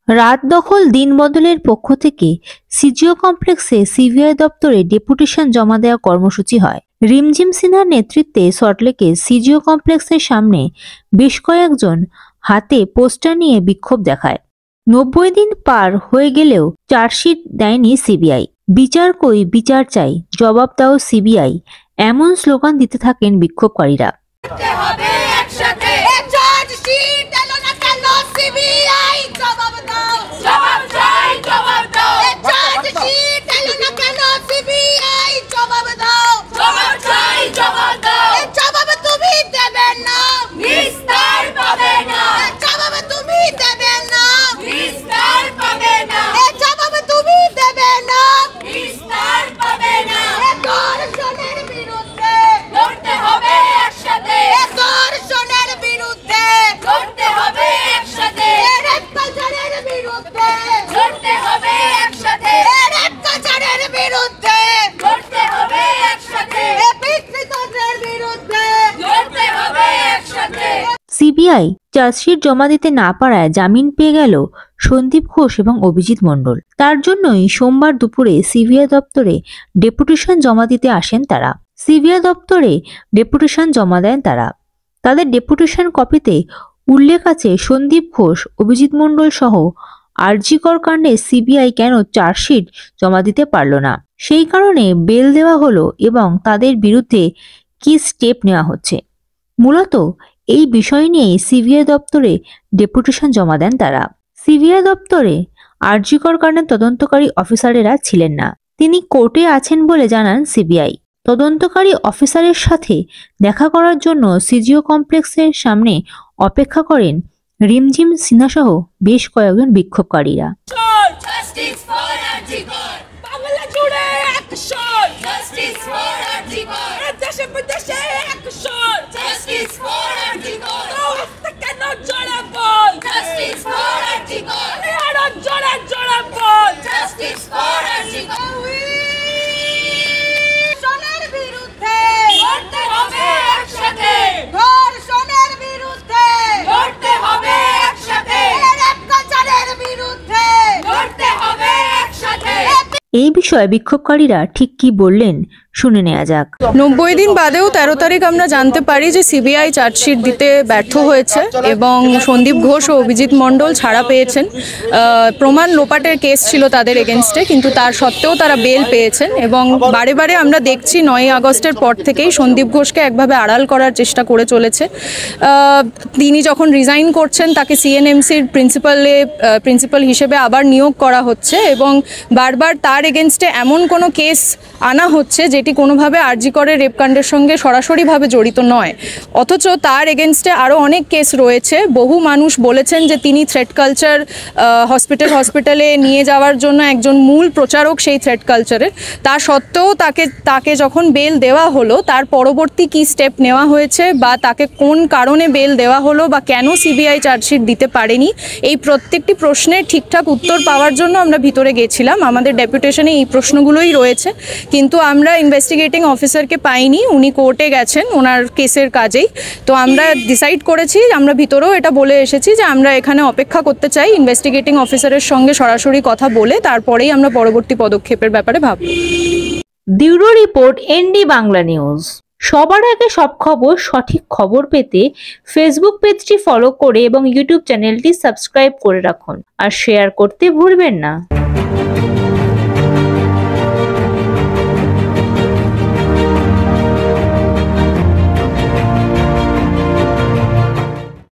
রাত দখল দিন বদলের পক্ষ থেকে সিজিও কমপ্লেক্সে সিবিআই দপ্তরে ডেপুটেশন জমা দেওয়া কর্মসূচি হয়। রিমঝিম সিনহার নেতৃত্বে সল্টলেকে সিজিও কমপ্লেক্সের সামনে বেশ কয়েকজন হাতে পোস্টার নিয়ে বিক্ষোভ দেখায়। 90 দিন পার হয়ে গেলেও চার্জশিট দেয়নি সিবিআই। বিচার কই, বিচার চাই, জবাব দাও সিবিআই, এমন স্লোগান দিতে থাকেন বিক্ষোভকারীরা। সিবিআই চার্জশিট জমা দিতে না পারায় জামিন পেয়ে গেল সন্দীপ ঘোষ এবং অভিজিৎ মণ্ডল। তার জন্যই সোমবার দুপুরে সিবিআই দপ্তরে ডেপুটেশন জমা দিতে আসেন তারা। সিবিআই দপ্তরে ডেপুটেশন জমা দেন তারা। তাদের ডেপুটেশন কপিতে উল্লেখ আছে সন্দীপ ঘোষ, অভিজিৎ মণ্ডল সহ আরজিকর কাণ্ডে সিবিআই কেন চার্জশিট জমা দিতে পারল না, সেই কারণে বেল দেওয়া হলো এবং তাদের বিরুদ্ধে কি স্টেপ নেওয়া হচ্ছে। মূলত এই বিষয় নিয়ে সিবিআই দপ্তরে ডেপুটেশন জমা দেন তারা। সিবিআই দপ্তরে আরজিকর কাণ্ডের তদন্তকারী অফিসারেরা ছিলেন না, তিনি কোর্টে আছেন বলে জানান সিবিআই। তদন্তকারী অফিসারের সাথে দেখা করার জন্য সিজিও কমপ্লেক্সের সামনে অপেক্ষা করেন রিমঝিম সিনহা সহ বেশ কয়েকজন বিক্ষোভকারীরা। এই বিষয়ে বিক্ষোভকারীরা ঠিক কি বললেন শুনে নেওয়া যাক। 90 দিন বাদেও 13 তারিখ আমরা জানতে পারি যে সিবিআই চার্জশিট দিতে ব্যর্থ হয়েছে এবং সন্দীপ ঘোষ ও অভিজিৎ মণ্ডল ছাড়া পেয়েছেন। প্রমাণ লোপাটের কেস ছিল তাদের এগেনস্টে, কিন্তু তার সত্ত্বেও তারা বেল পেয়েছেন এবং বারে বারে আমরা দেখছি 9ই আগস্টের পর থেকেই সন্দীপ ঘোষকে একভাবে আড়াল করার চেষ্টা করে চলেছে। তিনি যখন রিজাইন করছেন তাকে সিএনএমসির প্রিন্সিপাল হিসেবে আবার নিয়োগ করা হচ্ছে এবং বারবার তার এগেনস্টে এমন কোনো কেস আনা হচ্ছে যেটি কোনোভাবে আরজিকরের রেপকাণ্ডের সঙ্গে সরাসরিভাবে জড়িত নয়, অথচ তার এগেনস্টে আরও অনেক কেস রয়েছে। বহু মানুষ বলেছেন যে তিনি থ্রেট কালচার হসপিটালে নিয়ে যাওয়ার জন্য একজন মূল প্রচারক সেই থ্রেট কালচারের। তা সত্ত্বেও তাকে যখন বেল দেওয়া হলো, তার পরবর্তী কি স্টেপ নেওয়া হয়েছে বা তাকে কোন কারণে বেল দেওয়া হলো বা কেন সিবিআই চার্জশিট দিতে পারেনি, এই প্রত্যেকটি প্রশ্নের ঠিকঠাক উত্তর পাওয়ার জন্য আমরা ভিতরে গেছিলাম। আমাদের ডেপুটেশনে এই প্রশ্নগুলোই রয়েছে, কিন্তু আমরা ইনভেস্টিগেটিং অফিসারকে পাইনি, উনি কোর্টে গেছেন ওনার কেসের কাজেই। তো আমরা ডিসাইড করেছি, আমরা ভিতরেও এটা বলে এসেছি যে আমরা এখানে অপেক্ষা করতে চাই, ইনভেস্টিগেটিং অফিসারের সঙ্গে সরাসরি কথা বলে তারপরেই আমরা পরবর্তী পদক্ষেপের ব্যাপারে ভাবব। Bureau report, ND Bangla news. সবার আগে সব খবর, সঠিক খবর পেতে ফেসবুক পেজটি ফলো করে এবং ইউটিউব চ্যানেলটি সাবস্ক্রাইব করে রাখুন আর শেয়ার করতে ভুলবেন না।